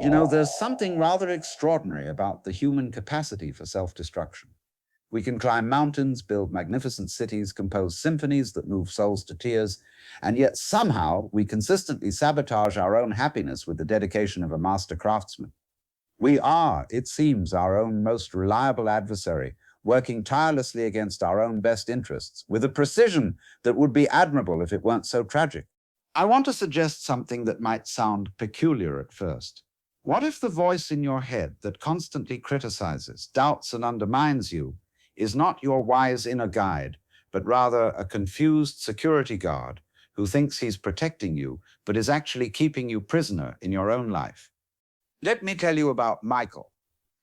You know, there's something rather extraordinary about the human capacity for self-destruction. We can climb mountains, build magnificent cities, compose symphonies that move souls to tears, and yet somehow we consistently sabotage our own happiness with the dedication of a master craftsman. We are, it seems, our own most reliable adversary, working tirelessly against our own best interests, with a precision that would be admirable if it weren't so tragic. I want to suggest something that might sound peculiar at first. What if the voice in your head that constantly criticizes, doubts, and undermines you is not your wise inner guide, but rather a confused security guard who thinks he's protecting you, but is actually keeping you prisoner in your own life? Let me tell you about Michael,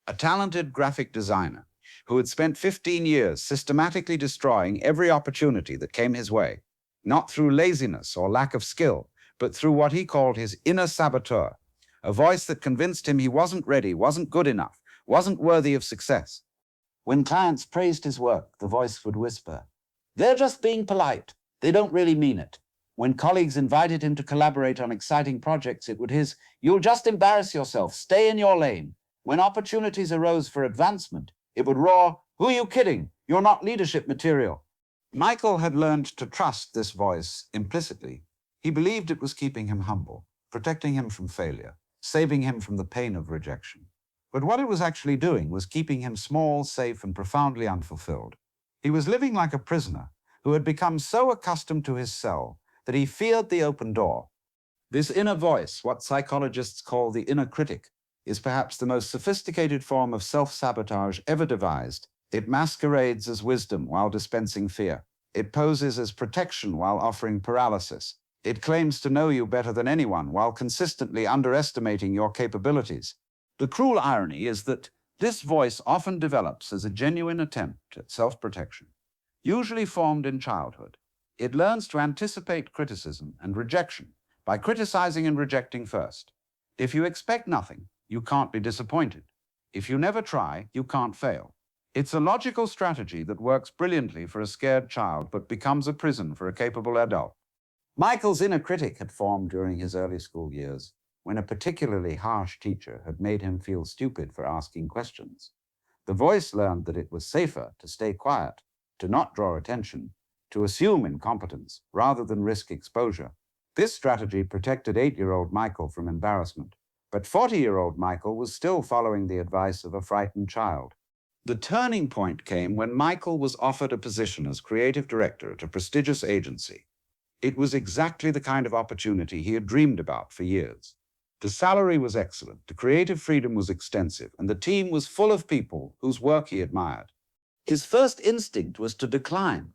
a talented graphic designer who had spent 15 years systematically destroying every opportunity that came his way, not through laziness or lack of skill, but through what he called his inner saboteur, a voice that convinced him he wasn't ready, wasn't good enough, wasn't worthy of success. When clients praised his work, the voice would whisper, "They're just being polite. They don't really mean it." When colleagues invited him to collaborate on exciting projects, it would hiss, "You'll just embarrass yourself. Stay in your lane." When opportunities arose for advancement, it would roar, "Who are you kidding? You're not leadership material." Michael had learned to trust this voice implicitly. He believed it was keeping him humble, protecting him from failure, saving him from the pain of rejection. But what it was actually doing was keeping him small, safe, and profoundly unfulfilled. He was living like a prisoner who had become so accustomed to his cell that he feared the open door. This inner voice, what psychologists call the inner critic, is perhaps the most sophisticated form of self-sabotage ever devised. It masquerades as wisdom while dispensing fear. It poses as protection while offering paralysis. It claims to know you better than anyone while consistently underestimating your capabilities. The cruel irony is that this voice often develops as a genuine attempt at self-protection, usually formed in childhood. It learns to anticipate criticism and rejection by criticizing and rejecting first. If you expect nothing, you can't be disappointed. If you never try, you can't fail. It's a logical strategy that works brilliantly for a scared child, but becomes a prison for a capable adult. Michael's inner critic had formed during his early school years, when a particularly harsh teacher had made him feel stupid for asking questions. The voice learned that it was safer to stay quiet, to not draw attention, to assume incompetence rather than risk exposure. This strategy protected 8-year-old Michael from embarrassment, but 40-year-old Michael was still following the advice of a frightened child. The turning point came when Michael was offered a position as creative director at a prestigious agency. It was exactly the kind of opportunity he had dreamed about for years. The salary was excellent, the creative freedom was extensive, and the team was full of people whose work he admired. His first instinct was to decline.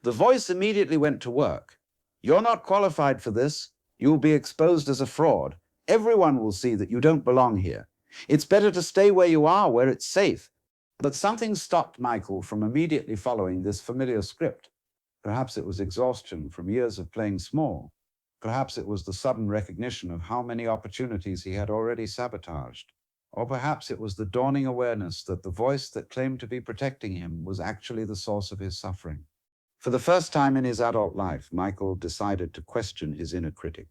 The voice immediately went to work. "You're not qualified for this. You'll be exposed as a fraud. Everyone will see that you don't belong here. It's better to stay where you are, where it's safe." But something stopped Michael from immediately following this familiar script. Perhaps it was exhaustion from years of playing small. Perhaps it was the sudden recognition of how many opportunities he had already sabotaged. Or perhaps it was the dawning awareness that the voice that claimed to be protecting him was actually the source of his suffering. For the first time in his adult life, Michael decided to question his inner critic.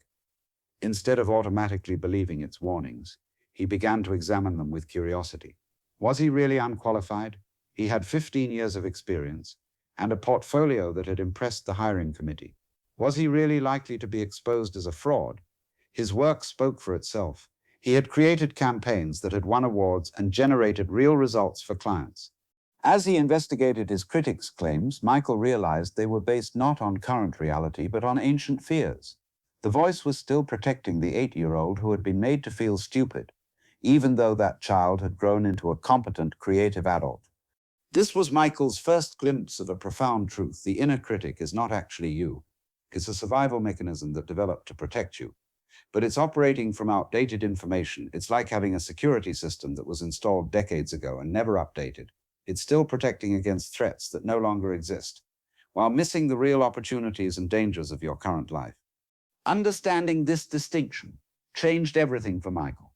Instead of automatically believing its warnings, he began to examine them with curiosity. Was he really unqualified? He had 15 years of experience and a portfolio that had impressed the hiring committee. Was he really likely to be exposed as a fraud? His work spoke for itself. He had created campaigns that had won awards and generated real results for clients. As he investigated his critics' claims, Michael realized they were based not on current reality, but on ancient fears. The voice was still protecting the 8-year-old who had been made to feel stupid, even though that child had grown into a competent, creative adult. This was Michael's first glimpse of a profound truth. The inner critic is not actually you. It's a survival mechanism that developed to protect you. But it's operating from outdated information. It's like having a security system that was installed decades ago and never updated. It's still protecting against threats that no longer exist, while missing the real opportunities and dangers of your current life. Understanding this distinction changed everything for Michael.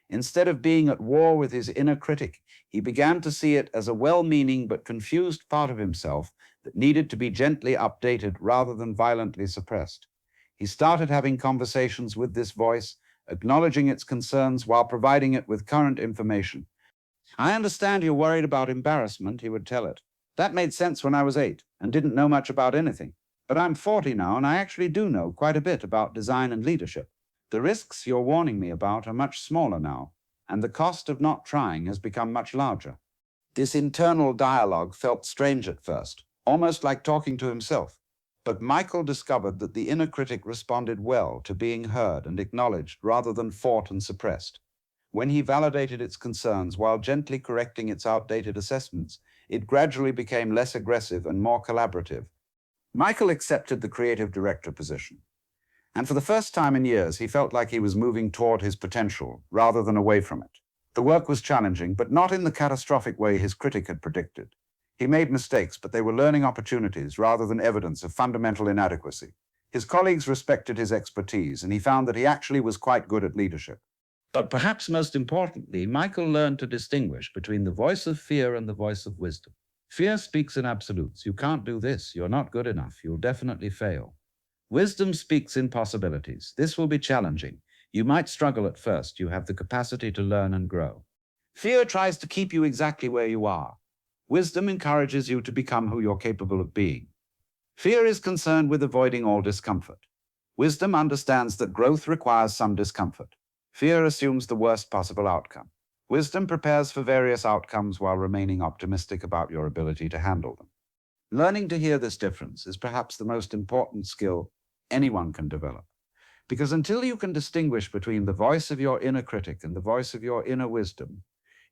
Instead of being at war with his inner critic, he began to see it as a well-meaning but confused part of himself that needed to be gently updated rather than violently suppressed. He started having conversations with this voice acknowledging its concerns while providing it with current information. "I understand you're worried about embarrassment," he would tell it. "That made sense when I was 8 and didn't know much about anything. But I'm 40 now, and I actually do know quite a bit about design and leadership. The risks you're warning me about are much smaller now, and the cost of not trying has become much larger." This internal dialogue felt strange at first, almost like talking to himself. But Michael discovered that the inner critic responded well to being heard and acknowledged rather than fought and suppressed. When he validated its concerns while gently correcting its outdated assessments, it gradually became less aggressive and more collaborative. Michael accepted the creative director position, and for the first time in years, he felt like he was moving toward his potential rather than away from it. The work was challenging, but not in the catastrophic way his critic had predicted. He made mistakes, but they were learning opportunities rather than evidence of fundamental inadequacy. His colleagues respected his expertise, and he found that he actually was quite good at leadership. But perhaps most importantly, Michael learned to distinguish between the voice of fear and the voice of wisdom. Fear speaks in absolutes. You can't do this. You're not good enough. You'll definitely fail. Wisdom speaks in possibilities. This will be challenging. You might struggle at first. You have the capacity to learn and grow. Fear tries to keep you exactly where you are. Wisdom encourages you to become who you're capable of being. Fear is concerned with avoiding all discomfort. Wisdom understands that growth requires some discomfort. Fear assumes the worst possible outcome. Wisdom prepares for various outcomes while remaining optimistic about your ability to handle them. Learning to hear this difference is perhaps the most important skill anyone can develop. Because until you can distinguish between the voice of your inner critic and the voice of your inner wisdom,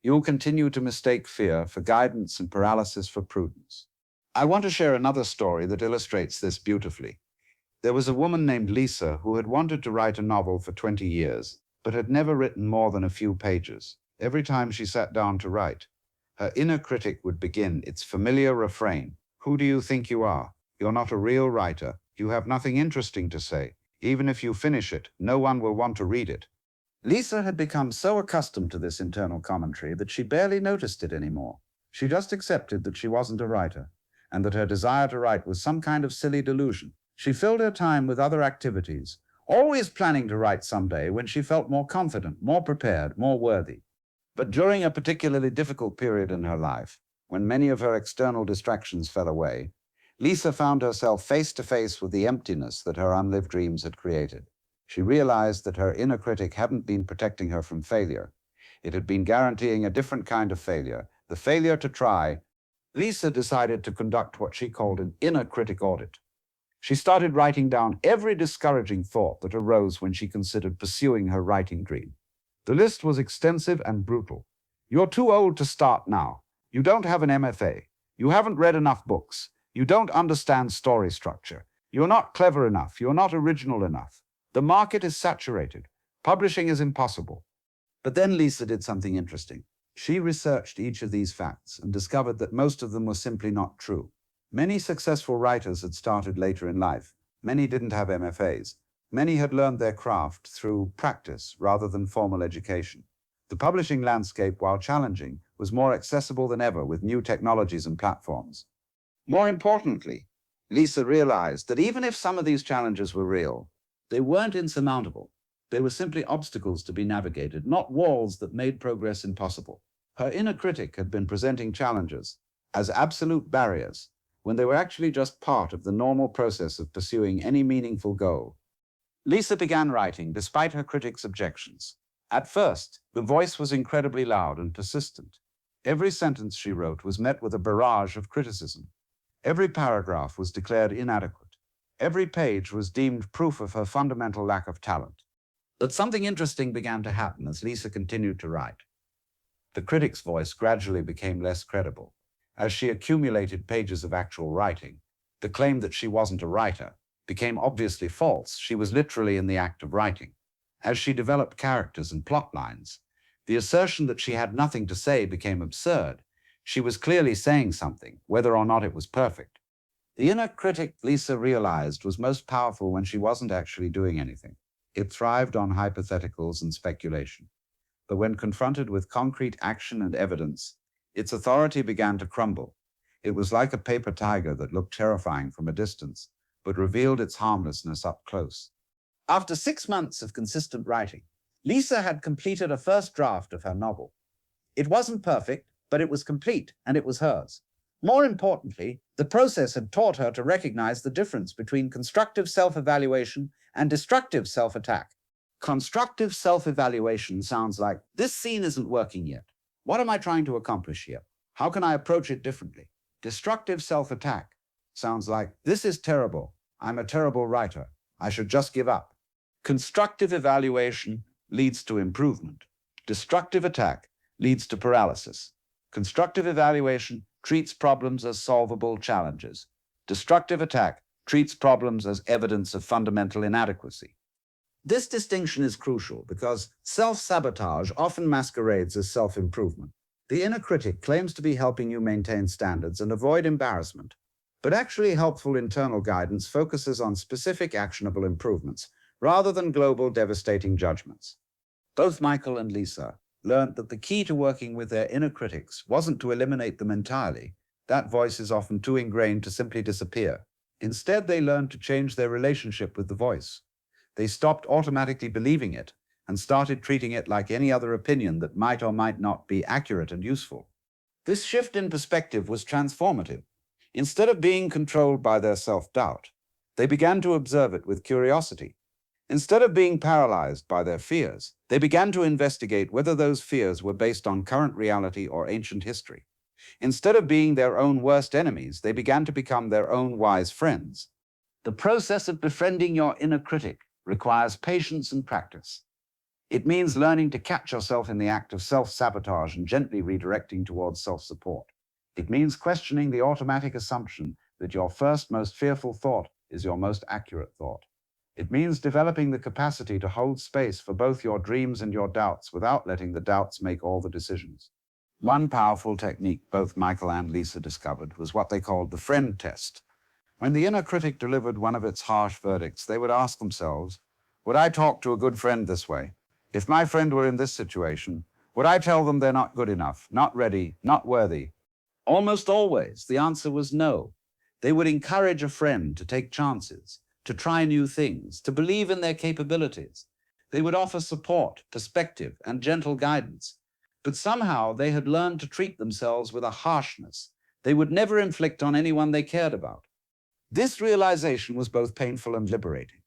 you'll continue to mistake fear for guidance and paralysis for prudence. I want to share another story that illustrates this beautifully. There was a woman named Lisa who had wanted to write a novel for 20 years, but had never written more than a few pages. Every time she sat down to write, her inner critic would begin its familiar refrain: "Who do you think you are? You're not a real writer. You have nothing interesting to say. Even if you finish it, no one will want to read it." Lisa had become so accustomed to this internal commentary that she barely noticed it anymore. She just accepted that she wasn't a writer, and that her desire to write was some kind of silly delusion. She filled her time with other activities, always planning to write someday when she felt more confident, more prepared, more worthy. But during a particularly difficult period in her life, when many of her external distractions fell away, Lisa found herself face to face with the emptiness that her unlived dreams had created. She realized that her inner critic hadn't been protecting her from failure. It had been guaranteeing a different kind of failure, the failure to try. Lisa decided to conduct what she called an inner critic audit. She started writing down every discouraging thought that arose when she considered pursuing her writing dream. The list was extensive and brutal. "You're too old to start now. You don't have an MFA. You haven't read enough books. You don't understand story structure. You're not clever enough. You're not original enough. The market is saturated. Publishing is impossible." But then Lisa did something interesting. She researched each of these facts and discovered that most of them were simply not true. Many successful writers had started later in life. Many didn't have MFAs. Many had learned their craft through practice rather than formal education. The publishing landscape, while challenging, was more accessible than ever with new technologies and platforms. More importantly, Lisa realized that even if some of these challenges were real, they weren't insurmountable. They were simply obstacles to be navigated, not walls that made progress impossible. Her inner critic had been presenting challenges as absolute barriers when they were actually just part of the normal process of pursuing any meaningful goal. Lisa began writing despite her critics' objections. At first, the voice was incredibly loud and persistent. Every sentence she wrote was met with a barrage of criticism. Every paragraph was declared inadequate. Every page was deemed proof of her fundamental lack of talent. But something interesting began to happen as Lisa continued to write. The critic's voice gradually became less credible. As she accumulated pages of actual writing, the claim that she wasn't a writer became obviously false. She was literally in the act of writing. As she developed characters and plot lines, the assertion that she had nothing to say became absurd. She was clearly saying something, whether or not it was perfect. The inner critic, Lisa realized, was most powerful when she wasn't actually doing anything. It thrived on hypotheticals and speculation. But when confronted with concrete action and evidence, its authority began to crumble. It was like a paper tiger that looked terrifying from a distance, but revealed its harmlessness up close. After 6 months of consistent writing, Lisa had completed a first draft of her novel. It wasn't perfect, but it was complete, and it was hers. More importantly, the process had taught her to recognize the difference between constructive self-evaluation and destructive self-attack. Constructive self-evaluation sounds like, this scene isn't working yet. What am I trying to accomplish here? How can I approach it differently? Destructive self-attack sounds like, this is terrible. I'm a terrible writer. I should just give up. Constructive evaluation leads to improvement. Destructive attack leads to paralysis. Constructive evaluation treats problems as solvable challenges. Destructive attack treats problems as evidence of fundamental inadequacy. This distinction is crucial because self-sabotage often masquerades as self-improvement. The inner critic claims to be helping you maintain standards and avoid embarrassment, but actually helpful internal guidance focuses on specific actionable improvements rather than global devastating judgments. Both Michael and Lisa learned that the key to working with their inner critics wasn't to eliminate them entirely. That voice is often too ingrained to simply disappear. Instead, they learned to change their relationship with the voice. They stopped automatically believing it and started treating it like any other opinion that might or might not be accurate and useful. This shift in perspective was transformative. Instead of being controlled by their self-doubt, they began to observe it with curiosity. Instead of being paralyzed by their fears, they began to investigate whether those fears were based on current reality or ancient history. Instead of being their own worst enemies, they began to become their own wise friends. The process of befriending your inner critic requires patience and practice. It means learning to catch yourself in the act of self-sabotage and gently redirecting towards self-support. It means questioning the automatic assumption that your first most fearful thought is your most accurate thought. It means developing the capacity to hold space for both your dreams and your doubts without letting the doubts make all the decisions. One powerful technique both Michael and Lisa discovered was what they called the friend test. When the inner critic delivered one of its harsh verdicts, they would ask themselves, would I talk to a good friend this way? If my friend were in this situation, would I tell them they're not good enough, not ready, not worthy? Almost always, the answer was no. They would encourage a friend to take chances, to try new things, to believe in their capabilities. They would offer support, perspective, and gentle guidance. But somehow they had learned to treat themselves with a harshness they would never inflict on anyone they cared about. This realization was both painful and liberating.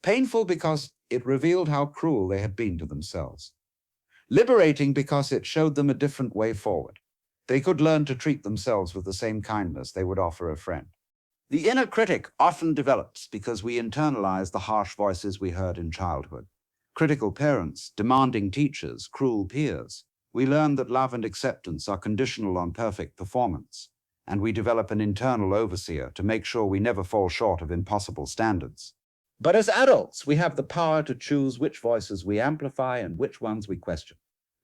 Painful because it revealed how cruel they had been to themselves. Liberating because it showed them a different way forward. They could learn to treat themselves with the same kindness they would offer a friend. The inner critic often develops because we internalize the harsh voices we heard in childhood. Critical parents, demanding teachers, cruel peers. We learn that love and acceptance are conditional on perfect performance, and we develop an internal overseer to make sure we never fall short of impossible standards. But as adults, we have the power to choose which voices we amplify and which ones we question.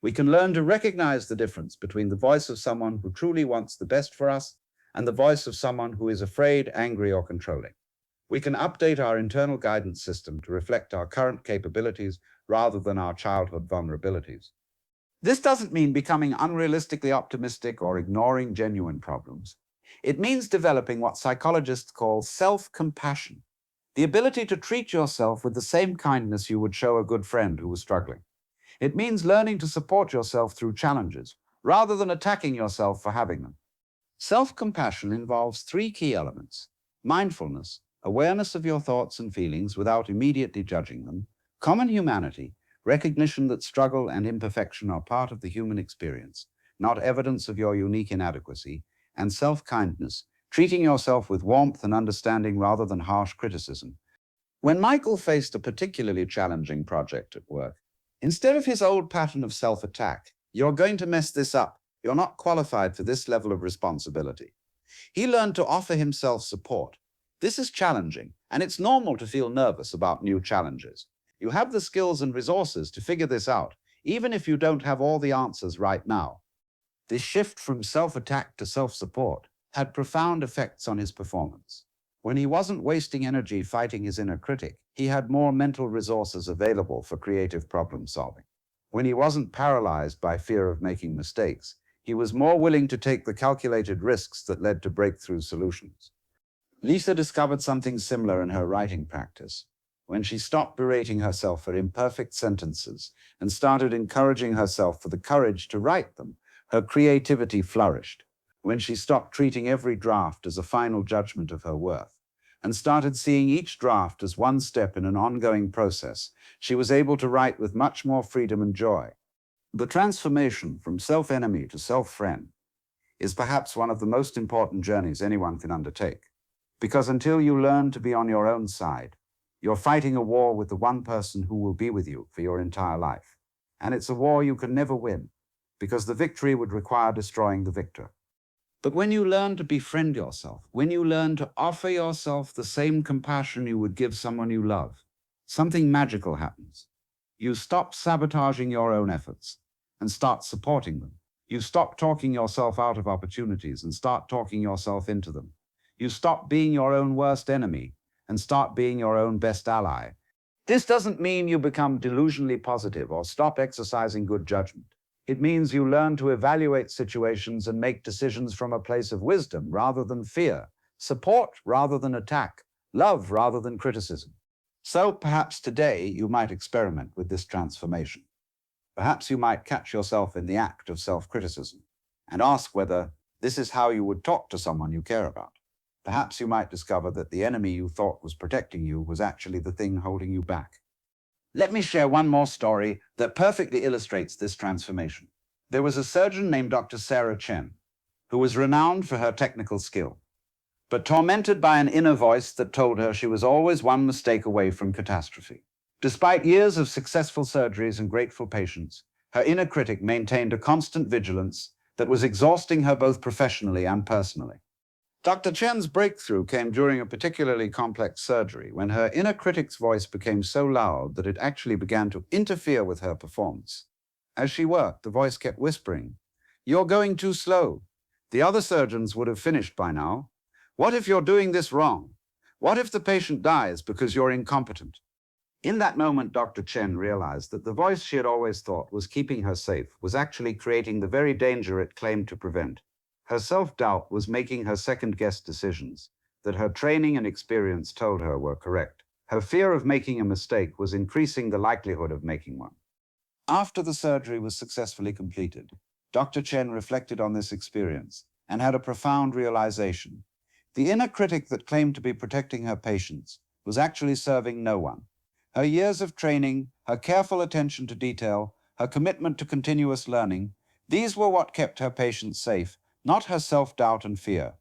We can learn to recognize the difference between the voice of someone who truly wants the best for us and the voice of someone who is afraid, angry, or controlling. We can update our internal guidance system to reflect our current capabilities rather than our childhood vulnerabilities. This doesn't mean becoming unrealistically optimistic or ignoring genuine problems. It means developing what psychologists call self-compassion, the ability to treat yourself with the same kindness you would show a good friend who was struggling. It means learning to support yourself through challenges rather than attacking yourself for having them. Self-compassion involves three key elements: mindfulness, awareness of your thoughts and feelings without immediately judging them; common humanity, recognition that struggle and imperfection are part of the human experience, not evidence of your unique inadequacy; and self-kindness, treating yourself with warmth and understanding rather than harsh criticism. When Michael faced a particularly challenging project at work, instead of his old pattern of self-attack, "You're going to mess this up. You're not qualified for this level of responsibility," he learned to offer himself support. This is challenging, and it's normal to feel nervous about new challenges. You have the skills and resources to figure this out, even if you don't have all the answers right now. This shift from self-attack to self-support had profound effects on his performance. When he wasn't wasting energy fighting his inner critic, he had more mental resources available for creative problem solving. When he wasn't paralyzed by fear of making mistakes, he was more willing to take the calculated risks that led to breakthrough solutions. Lisa discovered something similar in her writing practice. when she stopped berating herself for imperfect sentences and started encouraging herself for the courage to write them, her creativity flourished. When she stopped treating every draft as a final judgment of her worth and started seeing each draft as one step in an ongoing process, she was able to write with much more freedom and joy. The transformation from self-enemy to self-friend is perhaps one of the most important journeys anyone can undertake, because until you learn to be on your own side, you're fighting a war with the one person who will be with you for your entire life. And it's a war you can never win, because the victory would require destroying the victor. But when you learn to befriend yourself, when you learn to offer yourself the same compassion you would give someone you love, something magical happens. You stop sabotaging your own efforts and start supporting them. You stop talking yourself out of opportunities and start talking yourself into them. You stop being your own worst enemy and start being your own best ally. This doesn't mean you become delusionally positive or stop exercising good judgment. It means you learn to evaluate situations and make decisions from a place of wisdom rather than fear, support rather than attack, love rather than criticism. So perhaps today you might experiment with this transformation. Perhaps you might catch yourself in the act of self-criticism and ask whether this is how you would talk to someone you care about. Perhaps you might discover that the enemy you thought was protecting you was actually the thing holding you back. Let me share one more story that perfectly illustrates this transformation. There was a surgeon named Dr. Chen, who was renowned for her technical skill, but tormented by an inner voice that told her she was always one mistake away from catastrophe. Despite years of successful surgeries and grateful patients, her inner critic maintained a constant vigilance that was exhausting her both professionally and personally. Dr. Chen's breakthrough came during a particularly complex surgery when her inner critic's voice became so loud that it actually began to interfere with her performance. As she worked, the voice kept whispering, "You're going too slow. The other surgeons would have finished by now. What if you're doing this wrong? What if the patient dies because you're incompetent?" In that moment, Dr. Chen realized that the voice she had always thought was keeping her safe was actually creating the very danger it claimed to prevent. Her self-doubt was making her second-guess decisions that her training and experience told her were correct. Her fear of making a mistake was increasing the likelihood of making one. After the surgery was successfully completed, Dr. Chen reflected on this experience and had a profound realization. The inner critic that claimed to be protecting her patients was actually serving no one. Her years of training, her careful attention to detail, her commitment to continuous learning, these were what kept her patients safe, not her self-doubt and fear.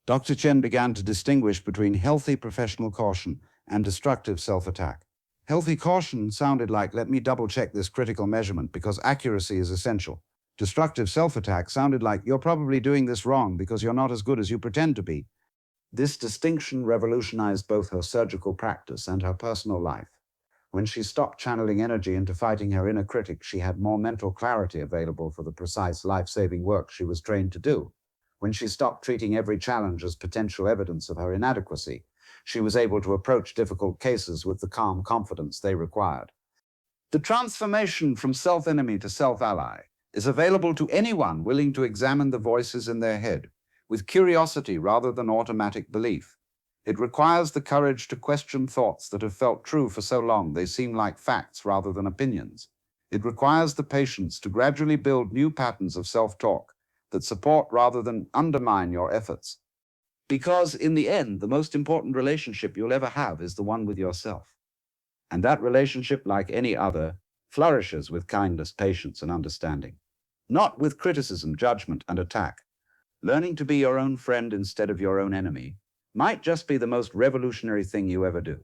Dr. Chen began to distinguish between healthy professional caution and destructive self-attack. Healthy caution sounded like, "Let me double-check this critical measurement because accuracy is essential." Destructive self-attack sounded like, "You're probably doing this wrong because you're not as good as you pretend to be." This distinction revolutionized both her surgical practice and her personal life. When she stopped channeling energy into fighting her inner critic, she had more mental clarity available for the precise life-saving work she was trained to do. When she stopped treating every challenge as potential evidence of her inadequacy, she was able to approach difficult cases with the calm confidence they required. The transformation from self-enemy to self-ally is available to anyone willing to examine the voices in their head with curiosity rather than automatic belief. It requires the courage to question thoughts that have felt true for so long they seem like facts rather than opinions. It requires the patience to gradually build new patterns of self-talk that support rather than undermine your efforts. Because in the end, the most important relationship you'll ever have is the one with yourself. And that relationship, like any other, flourishes with kindness, patience, and understanding, not with criticism, judgment, and attack. Learning to be your own friend instead of your own enemy might just be the most revolutionary thing you ever do.